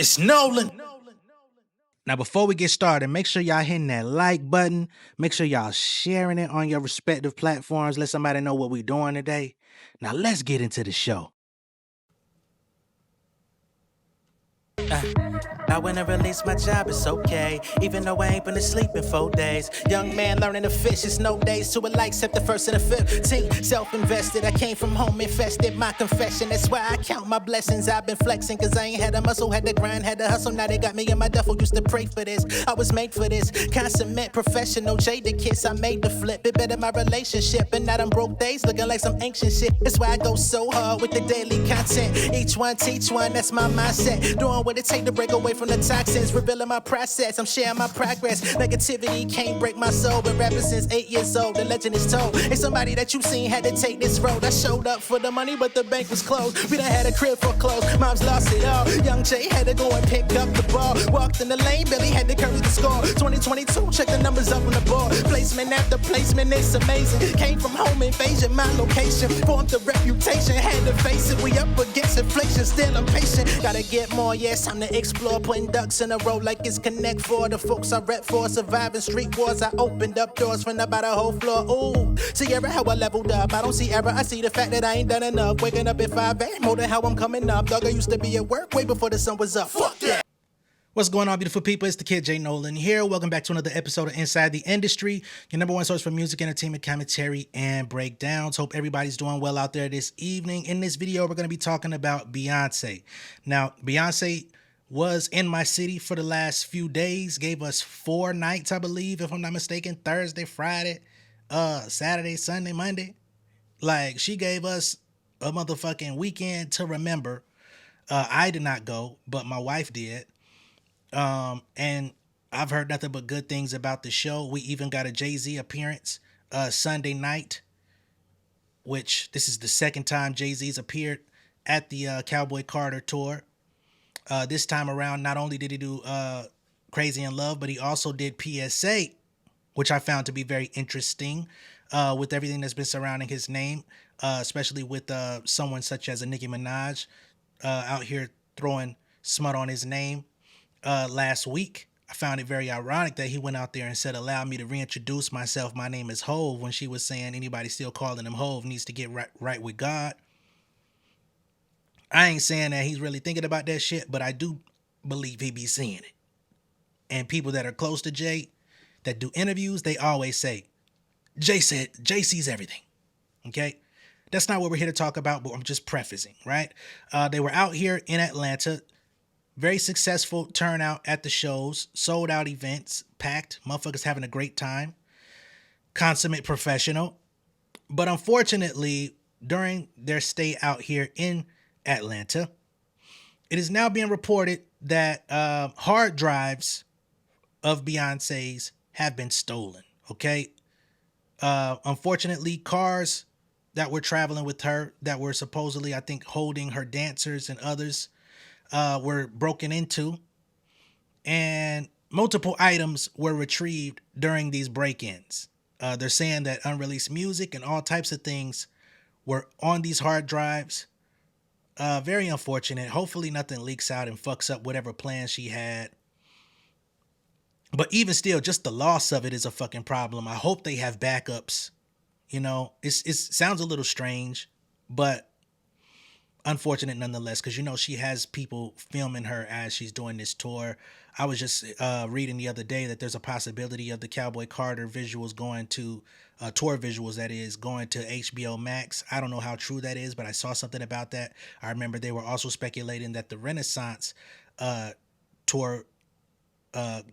It's Nolan. Now, before we get started, make sure y'all hitting that like button. Make sure y'all sharing it on your respective platforms. Let somebody know what we're doing today. Now, let's get into the show. I went and released my job, it's okay. Even though I ain't been asleep in 4 days. Young man learning to fish, it's no days to a light except the 1st and the 15th. Self-invested, I came from home infested. My confession, that's why I count my blessings. I've been flexing, cause I ain't had a muscle, had to grind, had to hustle. Now they got me in my duffel, used to pray for this. I was made for this, consummate, professional, jaded kiss. I made the flip, it better my relationship. And now them broke days looking like some ancient shit. That's why I go so hard with the daily content. Each one teach one, that's my mindset. Doing what it take to break away from the toxins, revealing my process. I'm sharing my progress. Negativity can't break my soul. Been rapping since 8 years old. The legend is told. Hey, somebody that you seen had to take this road. I showed up for the money, but the bank was closed. We done had a crib foreclosed. Mom's lost it all. Young Jay had to go and pick up the ball. Walked in the lane, Billy had to carry the score. 2022, check the numbers up on the board. Placement after placement, it's amazing. Came from home invasion, my location. Formed the reputation, had to face it. We up against inflation, still I'm patient. Gotta get more, yes, time to explore. Putting ducks in a row like it's Connect for the folks I rep for. Surviving street wars, I opened up doors from about a whole floor. Ooh, Sierra, how I leveled up. I don't see error, I see the fact that I ain't done enough. Waking up at 5 a.m. more than how I'm coming up. Dog, I used to be at work way before the sun was up. Fuck that. What's going on, beautiful people? It's the kid J Nolan here. Welcome back to another episode of Inside the Industry, your number one source for music, entertainment, commentary, and breakdowns. Hope everybody's doing well out there this evening. In this video, we're going to be talking about Beyoncé. Now, Beyoncé was in my city for the last few days, gave us 4 nights, I believe, if I'm not mistaken. Thursday, Friday, Saturday, Sunday, Monday. Like, she gave us a motherfucking weekend to remember. I did not go, but my wife did. And I've heard nothing but good things about the show. We even got a Jay-Z appearance Sunday night, which this is the second time Jay-Z's appeared at the Cowboy Carter tour. This time around, not only did he do Crazy in Love, but he also did PSA, which I found to be very interesting with everything that's been surrounding his name, especially with someone such as a Nicki Minaj out here throwing smut on his name. Last week, I found it very ironic that he went out there and said, "Allow me to reintroduce myself. My name is Hove," when she was saying anybody still calling him Hove needs to get right with God. I ain't saying that he's really thinking about that shit, but I do believe he be seeing it. And people that are close to Jay, that do interviews, they always say, Jay sees everything. Okay? That's not what we're here to talk about, but I'm just prefacing, right? They were out here in Atlanta. Very successful turnout at the shows. Sold out events. Packed. Motherfuckers having a great time. Consummate professional. But unfortunately, during their stay out here in Atlanta, it is now being reported that hard drives of Beyonce's have been stolen. Okay. Unfortunately, cars that were traveling with her, that were supposedly, I think, holding her dancers and others, were broken into, and multiple items were retrieved during these break-ins. They're saying that unreleased music and all types of things were on these hard drives. Very unfortunate. Hopefully nothing leaks out and fucks up whatever plans she had. But even still, just the loss of it is a fucking problem. I hope they have backups. You know, it sounds a little strange, but unfortunate nonetheless, because, you know, she has people filming her as she's doing this tour. I was just reading the other day that there's a possibility of the Cowboy Carter visuals going to, tour visuals, that is, going to HBO Max. I don't know how true that is, but I saw something about that. I remember they were also speculating that the Renaissance tour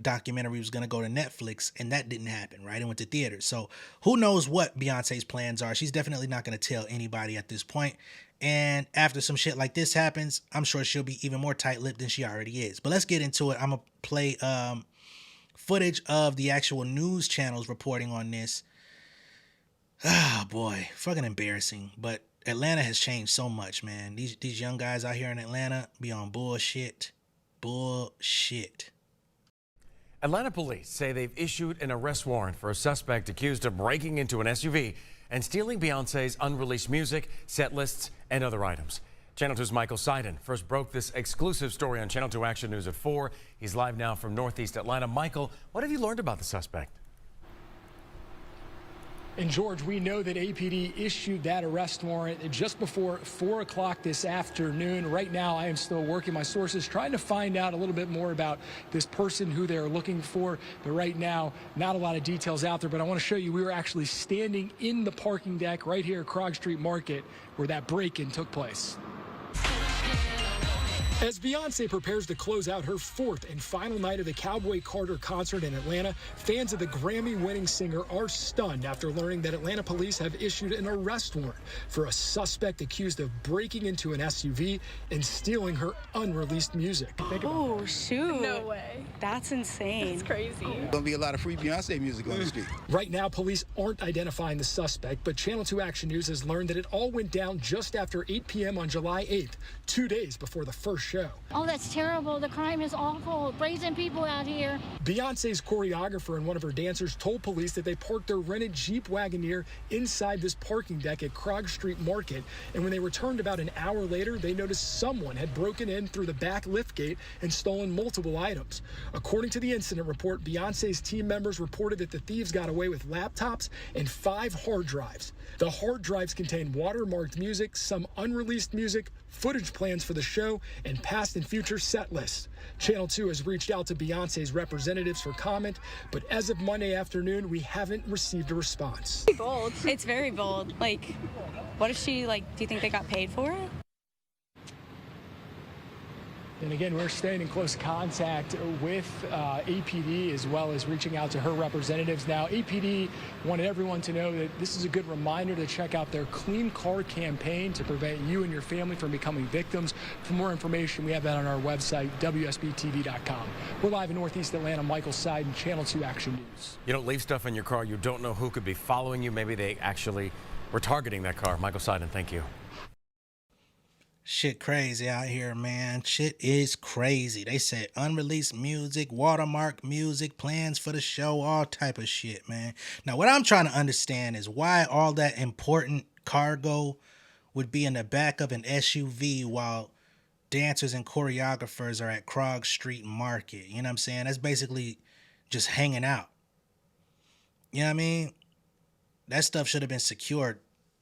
documentary was going to go to Netflix, and that didn't happen, right? It went to theaters. So who knows what Beyonce's plans are. She's definitely not going to tell anybody at this point. And after some shit like this happens, I'm sure she'll be even more tight-lipped than she already is. But let's get into it. I'm going to play footage of the actual news channels reporting on this. Ah, boy, fucking embarrassing. But Atlanta has changed so much, man. These young guys out here in Atlanta be on bullshit. Bullshit. Atlanta police say they've issued an arrest warrant for a suspect accused of breaking into an SUV and stealing Beyoncé's unreleased music, set lists, and other items. Channel 2's Michael Seiden first broke this exclusive story on Channel 2 Action News at 4. He's live now from Northeast Atlanta. Michael, what have you learned about the suspect? And George, we know that APD issued that arrest warrant just before 4 o'clock this afternoon. Right now, I am still working my sources, trying to find out a little bit more about this person who they're looking for. But right now, not a lot of details out there. But I want to show you, we were actually standing in the parking deck right here at Krog Street Market where that break-in took place. As Beyoncé prepares to close out her fourth and final night of the Cowboy Carter concert in Atlanta, fans of the Grammy-winning singer are stunned after learning that Atlanta police have issued an arrest warrant for a suspect accused of breaking into an SUV and stealing her unreleased music. Oh, shoot. No way. That's insane. That's crazy. Gonna be a lot of free Beyoncé music on the street. Right now, police aren't identifying the suspect, but Channel 2 Action News has learned that it all went down just after 8 p.m. on July 8th, 2 days before the first show. Oh, that's terrible. The crime is awful. Brazen people out here. Beyoncé's choreographer and one of her dancers told police that they parked their rented Jeep Wagoneer inside this parking deck at Krog Street Market. And when they returned about an hour later, they noticed someone had broken in through the back liftgate and stolen multiple items. According to the incident report, Beyoncé's team members reported that the thieves got away with laptops and 5 hard drives. The hard drives contain watermarked music, some unreleased music, footage plans for the show, and past and future set lists. Channel 2 has reached out to Beyoncé's representatives for comment, but as of Monday afternoon, we haven't received a response. Bold. It's very bold. Like, what if she, do you think they got paid for it? And again, we're staying in close contact with APD as well as reaching out to her representatives. Now, APD wanted everyone to know that this is a good reminder to check out their Clean Car campaign to prevent you and your family from becoming victims. For more information, we have that on our website, WSBTV.com. We're live in Northeast Atlanta. Michael Seiden, Channel 2 Action News. You don't leave stuff in your car. You don't know who could be following you. Maybe they actually were targeting that car. Michael Seiden, thank you. Shit crazy out here, man. Shit is crazy. They said unreleased music, watermark music, plans for the show, all type of shit, man. Now, what I'm trying to understand is why all that important cargo would be in the back of an SUV while dancers and choreographers are at Krog Street Market. You know what I'm saying? That's basically just hanging out. You know what I mean? That stuff should have been secured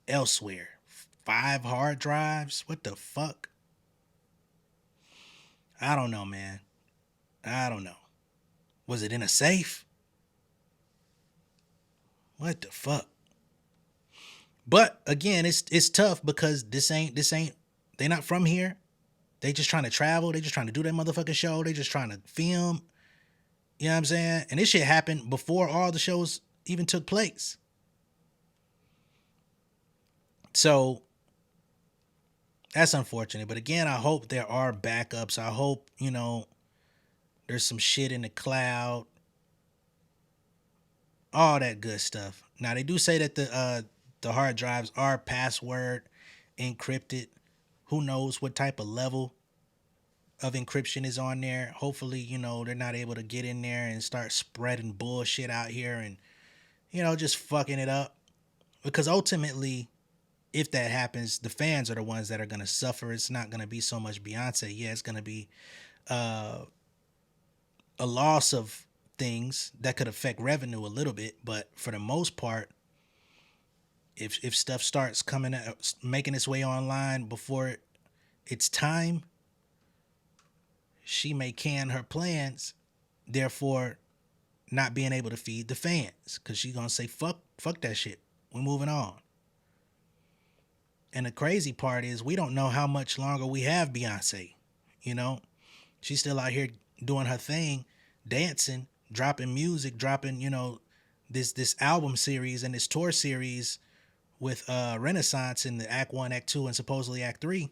elsewhere. 5 hard drives? What the fuck? I don't know, man. I don't know. Was it in a safe? What the fuck? But again, it's tough because this ain't they not from here. They just trying to travel. They just trying to do their motherfucking show. They just trying to film. You know what I'm saying? And this shit happened before all the shows even took place. So that's unfortunate. But again, I hope there are backups. I hope, there's some shit in the cloud. All that good stuff. Now, they do say that the hard drives are password encrypted. Who knows what type of level of encryption is on there. Hopefully, they're not able to get in there and start spreading bullshit out here and, just fucking it up. Because ultimately, if that happens, the fans are the ones that are going to suffer. It's not going to be so much Beyoncé. Yeah, it's going to be a loss of things that could affect revenue a little bit. But for the most part, if stuff starts coming out, making its way online before it's time, she may can her plans, therefore not being able to feed the fans. Because she's going to say, fuck that shit. We're moving on. And the crazy part is we don't know how much longer we have Beyoncé. She's still out here doing her thing, dancing, dropping music, dropping, this album series and this tour series with Renaissance in the Act 1, Act 2, and supposedly Act 3.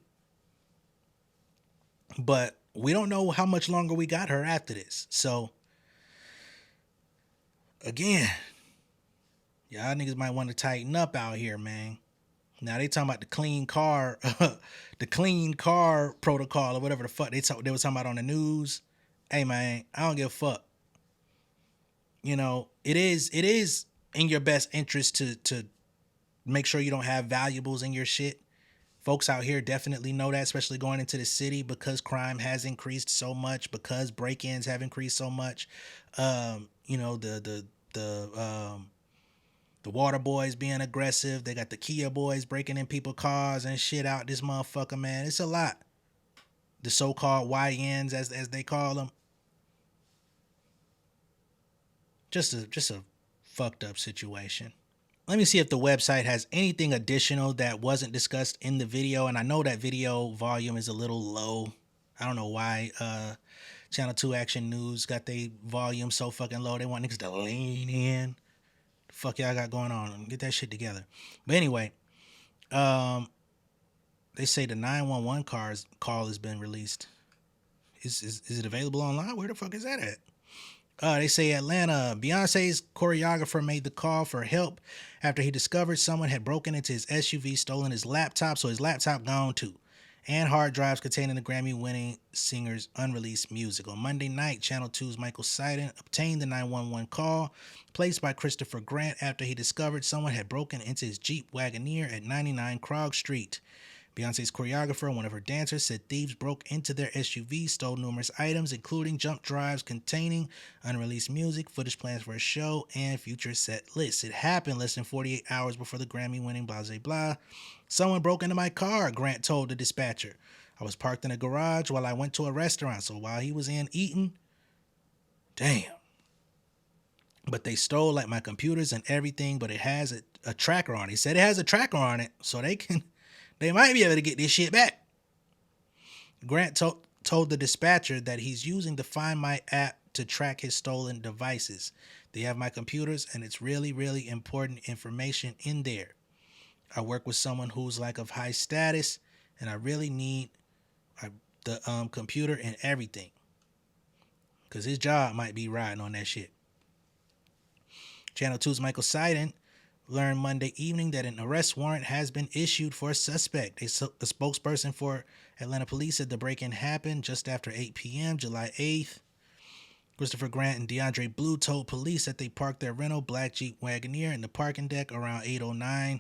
But we don't know how much longer we got her after this. So, again, y'all niggas might want to tighten up out here, man. Now they talking about the clean car protocol or whatever the fuck they was talking about on the news. Hey man, I don't give a fuck. It is in your best interest to make sure you don't have valuables in your shit Folks out here definitely know that, especially going into the city, because crime has increased so much, because break-ins have increased so much. You know, the water boys being aggressive. They got the Kia boys breaking in people's cars and shit out this motherfucker, man. It's a lot. The so-called YNs, as they call them. Just a fucked up situation. Let me see if the website has anything additional that wasn't discussed in the video. And I know that video volume is a little low. I don't know why Channel 2 Action News got their volume so fucking low. They want niggas to lean in. The fuck y'all got going on? Get that shit together. But anyway, they say the 911 call has been released. Is it available online? Where the fuck is that at? They say Atlanta, Beyonce's choreographer made the call for help after he discovered someone had broken into his SUV, stolen his laptop, so his laptop gone too, and hard drives containing the Grammy-winning singer's unreleased music. On Monday night, Channel 2's Michael Seiden obtained the 911 call placed by Christopher Grant after he discovered someone had broken into his Jeep Wagoneer at 99 Krog Street. Beyonce's choreographer and one of her dancers said thieves broke into their SUV, stole numerous items, including jump drives containing unreleased music, footage plans for a show, and future set lists. It happened less than 48 hours before the Grammy-winning blah, blah, blah. Someone broke into my car, Grant told the dispatcher. I was parked in a garage while I went to a restaurant, so while he was in eating, damn. But they stole like my computers and everything, but it has a tracker on it. He said it has a tracker on it, so they might be able to get this shit back. Grant told the dispatcher that he's using the Find My app to track his stolen devices. They have my computers, and it's really, really important information in there. I work with someone who's like of high status, and I really need the computer and everything, because his job might be riding on that shit. Channel 2's Michael Seiden learned Monday evening that an arrest warrant has been issued for a suspect. A spokesperson for Atlanta police said the break-in happened just after 8 p.m. July 8th. Christopher Grant and DeAndre Blue told police that they parked their rental black Jeep Wagoneer in the parking deck around 8:09.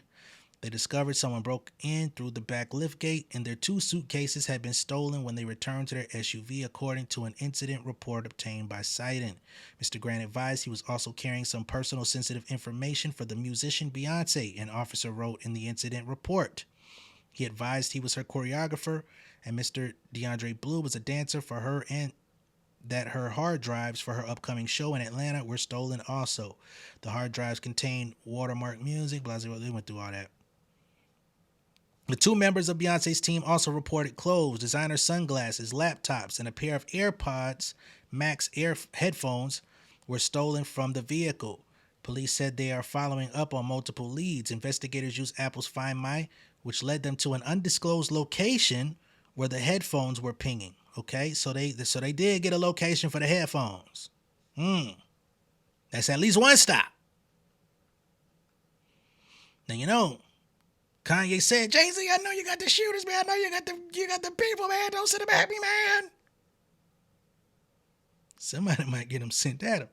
They discovered someone broke in through the back liftgate, and their 2 suitcases had been stolen when they returned to their SUV, according to an incident report obtained by Seiden. Mr. Grant advised he was also carrying some personal sensitive information for the musician Beyoncé, an officer wrote in the incident report. He advised he was her choreographer, and Mr. DeAndre Blue was a dancer for her, and that her hard drives for her upcoming show in Atlanta were stolen also. The hard drives contained watermark music, blah, blah, blah. They went through all that. The 2 members of Beyonce's team also reported clothes, designer sunglasses, laptops, and a pair of AirPods Max Air headphones were stolen from the vehicle. Police said they are following up on multiple leads. Investigators used Apple's Find My, which led them to an undisclosed location where the headphones were pinging. Okay, so they did get a location for the headphones. That's at least one stop. Now you know, Kanye said, Jay-Z, I know you got the shooters, man. I know you got the people, man. Don't send them at me, man. Somebody might get them sent at him.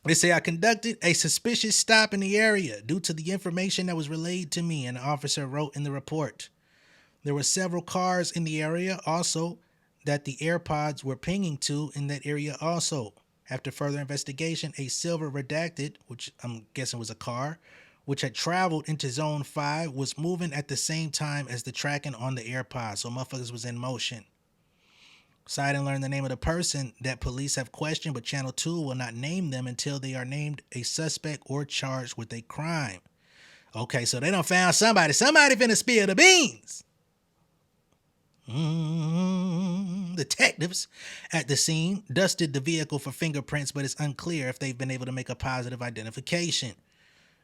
They say, I conducted a suspicious stop in the area due to the information that was relayed to me, an officer wrote in the report. There were several cars in the area also that the AirPods were pinging to in that area also. After further investigation, a silver redacted, which I'm guessing was a car, which had traveled into Zone 5, was moving at the same time as the tracking on the AirPods, so motherfuckers was in motion. Seiden learned the name of the person that police have questioned, but Channel 2 will not name them until they are named a suspect or charged with a crime. Okay, so they done found somebody. Somebody finna spill the beans. Detectives at the scene dusted the vehicle for fingerprints, but it's unclear if they've been able to make a positive identification.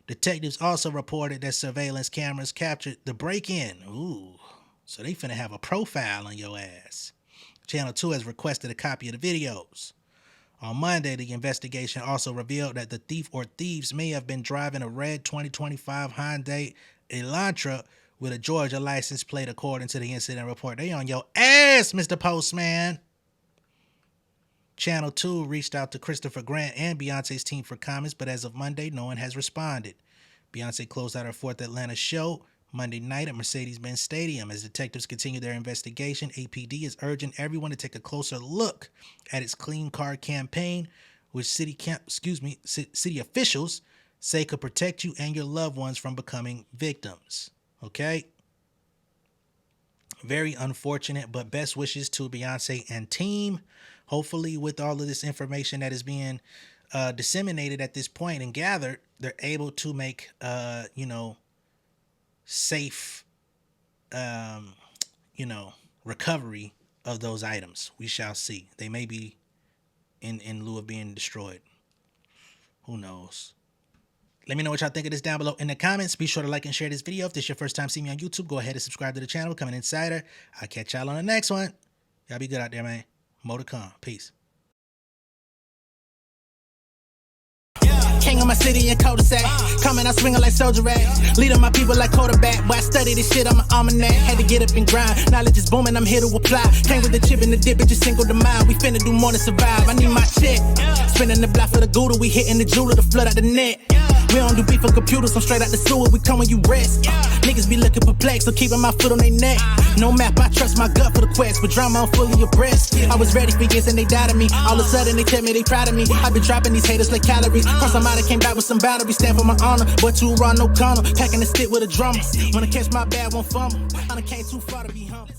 Detectives also reported that surveillance cameras captured the break-in. Ooh, so they finna have a profile on your ass. Channel 2 has requested a copy of the videos. On Monday, the investigation also revealed that the thief or thieves may have been driving a red 2025 Hyundai Elantra with a Georgia license plate, according to the incident report. They on your ass, Mr. Postman. Channel 2 reached out to Christopher Grant and Beyonce's team for comments, but as of Monday, no one has responded. Beyonce closed out her 4th Atlanta show, Monday night at Mercedes-Benz Stadium. As detectives continue their investigation, APD is urging everyone to take a closer look at its Clean Car campaign, which city officials say could protect you and your loved ones from becoming victims. Okay? Very unfortunate, but best wishes to Beyoncé and team. Hopefully, with all of this information that is being disseminated at this point and gathered, they're able to make, safe, recovery of those items. We shall see. They may be in lieu of being destroyed. Who knows? Let me know what y'all think of this down below in the comments. Be sure to like and share this video. If this is your first time seeing me on YouTube, go ahead and subscribe to the channel. Become an insider. I'll catch y'all on the next one. Y'all be good out there, man. More to come. Peace. King of my city and cul-de-sac. Coming out swinging like soldier rag. Leading my people like quarterback. Boy, I study this shit, I'm an almanac. Had to get up and grind. Knowledge is booming, I'm here to apply. Came with the chip and the dip, it just single the mind. We finna do more than survive. I need my check. Spinning the block for the Gouda. We hitting the jeweler to flood out the net. We don't do beef for computers, I'm straight out the sewer. We come when you rest. Niggas be looking perplexed, so keeping my foot on their neck. No map, I trust my gut for the quest. But drama, I'm fully abreast. I was ready for years and they doubted me. All of a sudden they tell me they proud of me. I been dropping these haters like calories. Cross them out, I came back with some boundaries. Stand for my honor, but too raw, no corner. Packing the stick with a drummer. When I catch my bad, won't fumble. I done came too far to be humble.